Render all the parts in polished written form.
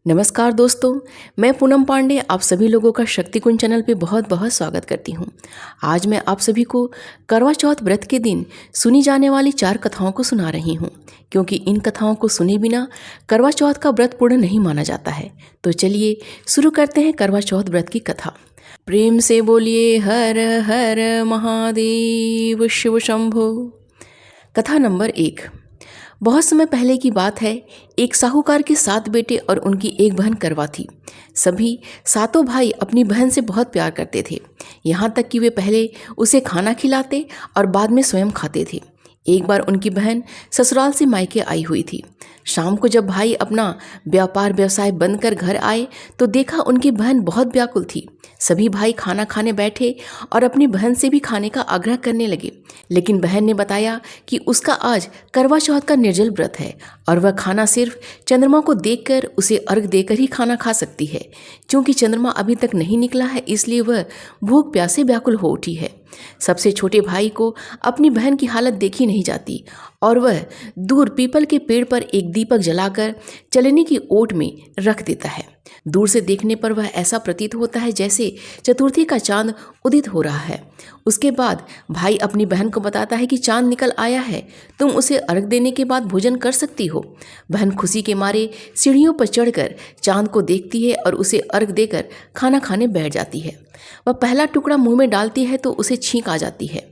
नमस्कार दोस्तों, मैं पूनम पांडे आप सभी लोगों का शक्ति कुंज चैनल पे बहुत बहुत स्वागत करती हूँ। आज मैं आप सभी को करवा चौथ व्रत के दिन सुनी जाने वाली 4 कथाओं को सुना रही हूँ, क्योंकि इन कथाओं को सुने बिना करवा चौथ का व्रत पूर्ण नहीं माना जाता है। तो चलिए शुरू करते हैं करवा चौथ व्रत की कथा। प्रेम से बोलिए हर हर महादेव शिव शंभो। कथा नंबर 1। बहुत समय पहले की बात है। एक साहूकार के 7 बेटे और उनकी एक बहन करवा थी। सभी 7 भाई अपनी बहन से बहुत प्यार करते थे, यहाँ तक कि वे पहले उसे खाना खिलाते और बाद में स्वयं खाते थे। एक बार उनकी बहन ससुराल से मायके आई हुई थी। शाम को जब भाई अपना व्यवसाय बंद कर घर आए तो देखा उनकी बहन बहुत व्याकुल थी। सभी भाई खाना खाने बैठे और अपनी बहन से भी खाने का आग्रह करने लगे, लेकिन बहन ने बताया कि उसका आज करवा चौथ का निर्जल व्रत है और वह खाना सिर्फ चंद्रमा को देखकर उसे अर्घ देकर ही खाना खा सकती है। क्योंकि चंद्रमा अभी तक नहीं निकला है, इसलिए वह भूख प्यास से व्याकुल हो उठी है। सबसे छोटे भाई को अपनी बहन की हालत देखी नहीं जाती और वह दूर पीपल के पेड़ पर एक दीपक जलाकर चलनी की ओट में रख देता है। दूर से देखने पर वह ऐसा प्रतीत होता है जैसे चतुर्थी का चांद उदित हो रहा है। उसके बाद भाई अपनी बहन को बताता है कि चांद निकल आया है, तुम उसे अर्घ देने के बाद भोजन कर सकती हो। बहन खुशी के मारे सीढ़ियों पर चढ़कर चांद को देखती है और उसे अर्घ देकर खाना खाने बैठ जाती है। वह पहला टुकड़ा मुंह में डालती है तो उसे छींक आ जाती है।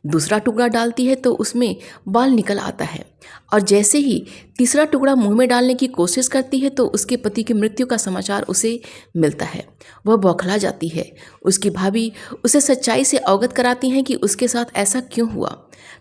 दूसरा टुकड़ा डालती है तो उसमें बाल निकल आता है और जैसे ही तीसरा टुकड़ा मुंह में डालने की कोशिश करती है तो उसके पति की मृत्यु का समाचार उसे मिलता है। वह बौखला जाती है। उसकी भाभी उसे सच्चाई से अवगत कराती हैं कि उसके साथ ऐसा क्यों हुआ।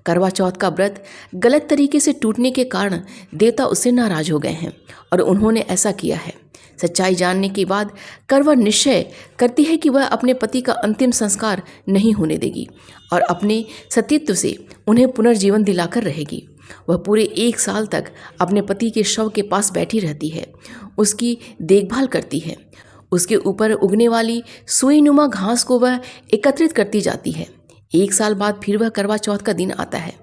करवा चौथ का व्रत गलत तरीके से टूटने के कारण देवता उससे नाराज हो गए हैं और उन्होंने ऐसा किया है। सच्चाई जानने के बाद करवा निश्चय करती है कि वह अपने पति का अंतिम संस्कार नहीं होने देगी और अपने सतीत्व से उन्हें पुनर्जीवन दिलाकर रहेगी। वह पूरे 1 साल तक अपने पति के शव के पास बैठी रहती है, उसकी देखभाल करती है। उसके ऊपर उगने वाली सुईनुमा घास को वह एकत्रित करती जाती है। 1 साल बाद फिर वह करवा चौथ का दिन आता है।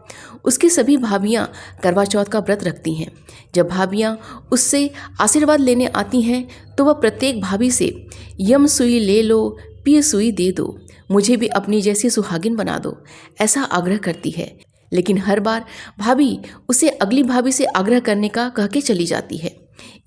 उसकी सभी भाभियाँ करवा चौथ का व्रत रखती हैं। जब भाभियाँ उससे आशीर्वाद लेने आती हैं तो वह प्रत्येक भाभी से यम सुई ले लो, पिय सुई दे दो, मुझे भी अपनी जैसी सुहागिन बना दो, ऐसा आग्रह करती है। लेकिन हर बार भाभी उसे अगली भाभी से आग्रह करने का कह के चली जाती है।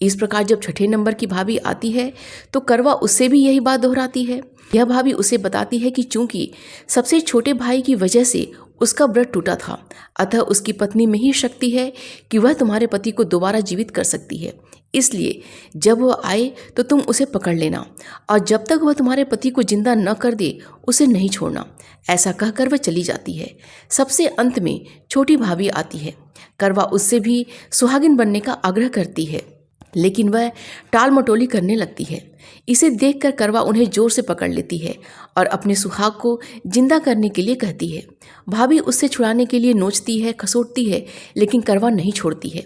इस प्रकार जब 6ठे नंबर की भाभी आती है तो करवा उससे भी यही बात दोहराती है। यह भाभी उसे बताती है कि चूंकि सबसे छोटे भाई की वजह से उसका व्रत टूटा था, अतः उसकी पत्नी में ही शक्ति है कि वह तुम्हारे पति को दोबारा जीवित कर सकती है। इसलिए जब वह आए तो तुम उसे पकड़ लेना और जब तक वह तुम्हारे पति को जिंदा न कर दे उसे नहीं छोड़ना। ऐसा कहकर वह चली जाती है। सबसे अंत में छोटी भाभी आती है। करवा उससे भी सुहागिन बनने का आग्रह करती है, लेकिन वह टाल मटोली करने लगती है। इसे देखकर करवा उन्हें जोर से पकड़ लेती है और अपने सुहाग को जिंदा करने के लिए कहती है। भाभी उससे छुड़ाने के लिए नोचती है, खसोटती है, लेकिन करवा नहीं छोड़ती है।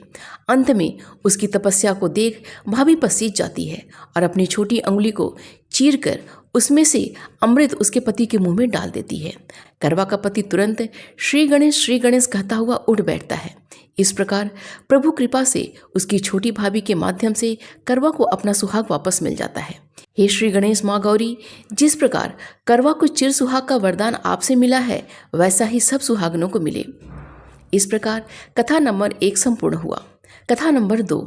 अंत में उसकी तपस्या को देख भाभी पसीज जाती है और अपनी छोटी अंगुली को चीरकर उसमें से अमृत उसके पति के मुंह में डाल देती है। करवा का पति तुरंत श्री गणेश कहता हुआ उठ बैठता है। इस प्रकार प्रभु कृपा से उसकी छोटी भाभी के माध्यम से करवा को अपना सुहाग वापस मिल जाता है। हे श्री गणेश माँ गौरी, जिस प्रकार करवा को चिर सुहाग का वरदान आपसे मिला है, वैसा ही सब सुहागनों को मिले। इस प्रकार कथा नंबर 1 संपूर्ण हुआ। कथा नंबर 2।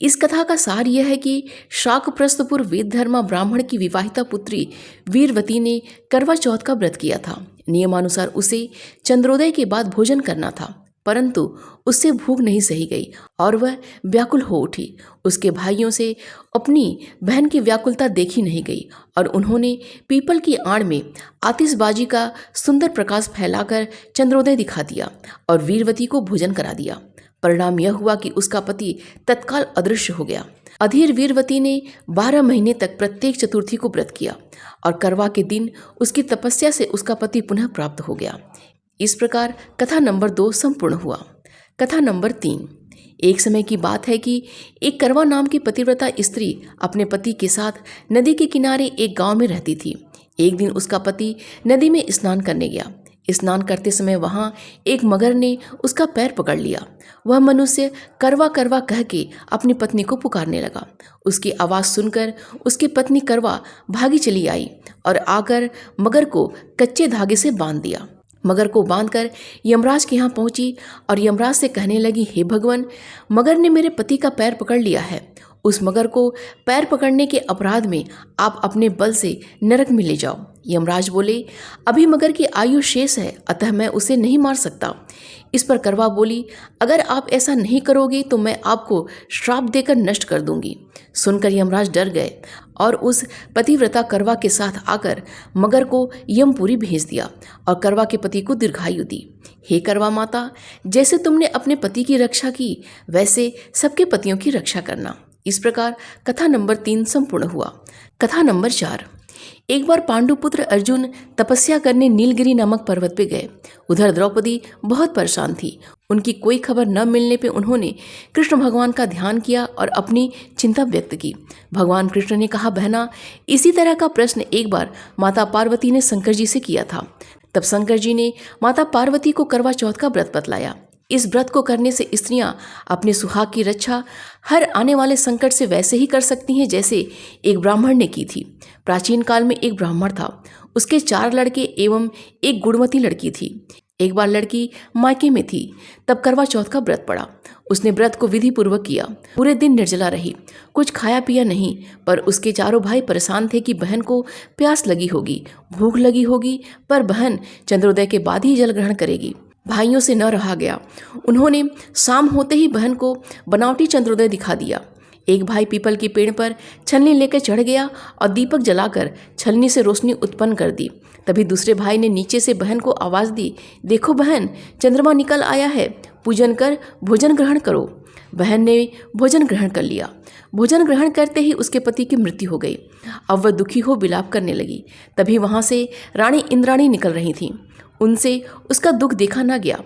इस कथा का सार यह है कि शाकप्रस्थपुर वेदधर्मा ब्राह्मण की विवाहिता पुत्री वीरवती ने करवा चौथ का व्रत किया था। नियमानुसार उसे चंद्रोदय के बाद भोजन करना था, परंतु उससे भूख नहीं सही गई और वह व्याकुल हो उठी। उसके भाइयों से अपनी बहन की व्याकुलता देखी नहीं गई और उन्होंने पीपल की आड़ में आतिशबाजी का सुंदर प्रकाश फैलाकर चंद्रोदय दिखा दिया और वीरवती को भोजन करा दिया। परिणाम यह हुआ कि उसका पति तत्काल अदृश्य हो गया। अधीर वीरवती ने 12 महीने तक प्रत्येक चतुर्थी को व्रत किया और करवा के दिन उसकी तपस्या से उसका पति पुनः प्राप्त हो गया। इस प्रकार कथा नंबर 2 संपूर्ण हुआ। कथा नंबर 3। एक समय की बात है कि एक करवा नाम की पतिव्रता स्त्री अपने पति के साथ नदी के किनारे एक गांव में रहती थी। एक दिन उसका पति नदी में स्नान करने गया। स्नान करते समय वहाँ एक मगर ने उसका पैर पकड़ लिया। वह मनुष्य करवा करवा कह के अपनी पत्नी को पुकारने लगा। उसकी आवाज़ सुनकर उसकी पत्नी करवा भागी चली आई और आकर मगर को कच्चे धागे से बांध दिया। मगर को बांधकर यमराज के यहाँ पहुंची और यमराज से कहने लगी, हे भगवान, मगर ने मेरे पति का पैर पकड़ लिया है। उस मगर को पैर पकड़ने के अपराध में आप अपने बल से नरक में ले जाओ। यमराज बोले, अभी मगर की आयु शेष है, अतः मैं उसे नहीं मार सकता। इस पर करवा बोली, अगर आप ऐसा नहीं करोगे तो मैं आपको श्राप देकर नष्ट कर दूंगी। सुनकर यमराज डर गए और उस पतिव्रता करवा के साथ आकर मगर को यमपुरी भेज दिया और करवा के पति को दीर्घायु दी। हे करवा माता, जैसे तुमने अपने पति की रक्षा की, वैसे सबके पतियों की रक्षा करना। इस प्रकार कथा नंबर 3 संपूर्ण हुआ। कथा नंबर 4। एक बार पांडुपुत्र अर्जुन तपस्या करने नीलगिरी नामक पर्वत पे गए। उधर द्रौपदी बहुत परेशान थी। उनकी कोई खबर न मिलने पे उन्होंने कृष्ण भगवान का ध्यान किया और अपनी चिंता व्यक्त की। भगवान कृष्ण ने कहा, बहना, इसी तरह का प्रश्न एक बार माता पार्वती ने शंकर जी से किया था। तब शंकर जी ने माता पार्वती को करवा चौथ का व्रत बतलाया। इस व्रत को करने से स्त्रियां अपने सुहाग की रक्षा हर आने वाले संकट से वैसे ही कर सकती हैं जैसे एक ब्राह्मण ने की थी। प्राचीन काल में एक ब्राह्मण था। उसके 4 लड़के एवं एक गुणवती लड़की थी। एक बार लड़की मायके में थी, तब करवा चौथ का व्रत पड़ा। उसने व्रत को विधि पूर्वक किया। पूरे दिन निर्जला रही, कुछ खाया पिया नहीं। पर उसके चारों भाई परेशान थे कि बहन को प्यास लगी होगी, भूख लगी होगी, पर बहन चंद्रोदय के बाद ही जल ग्रहण करेगी। भाइयों से न रहा गया। उन्होंने शाम होते ही बहन को बनावटी चंद्रोदय दिखा दिया। एक भाई पीपल की पेड़ पर छलनी लेकर चढ़ गया और दीपक जलाकर छलनी से रोशनी उत्पन्न कर दी। तभी दूसरे भाई ने नीचे से बहन को आवाज़ दी, देखो बहन, चंद्रमा निकल आया है, पूजन कर भोजन ग्रहण करो। बहन ने भोजन ग्रहण कर लिया। भोजन ग्रहण करते ही उसके पति की मृत्यु हो गई। अब वह दुखी हो विलाप करने लगी। तभी वहाँ से रानी इंद्राणी निकल रही थी। उनसे उसका दुख देखा न गया।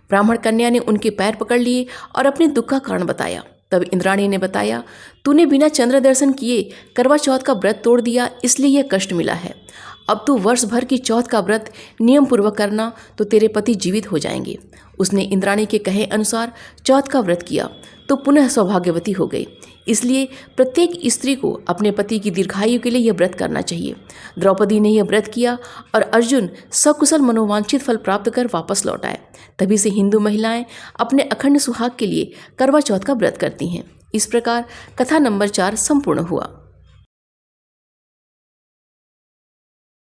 ब्राह्मण कन्या ने उनके पैर पकड़ लिए और अपने दुख का कारण बताया। तब इंद्राणी ने बताया, तूने बिना चंद्र दर्शन किए करवा चौथ का व्रत तोड़ दिया, इसलिए यह कष्ट मिला है। अब तू वर्ष भर की चौथ का व्रत नियम पूर्वक करना तो तेरे पति जीवित हो जाएंगे। उसने इंद्राणी के कहे अनुसार चौथ का व्रत किया तो पुनः सौभाग्यवती हो गई। इसलिए प्रत्येक स्त्री को अपने पति की दीर्घायु के लिए यह व्रत करना चाहिए। द्रौपदी ने यह व्रत किया और अर्जुन सकुशल मनोवांछित फल प्राप्त कर वापस लौट आए। तभी से हिंदू महिलाएं अपने अखंड सुहाग के लिए करवा चौथ का व्रत करती हैं। इस प्रकार कथा नंबर 4 संपूर्ण हुआ।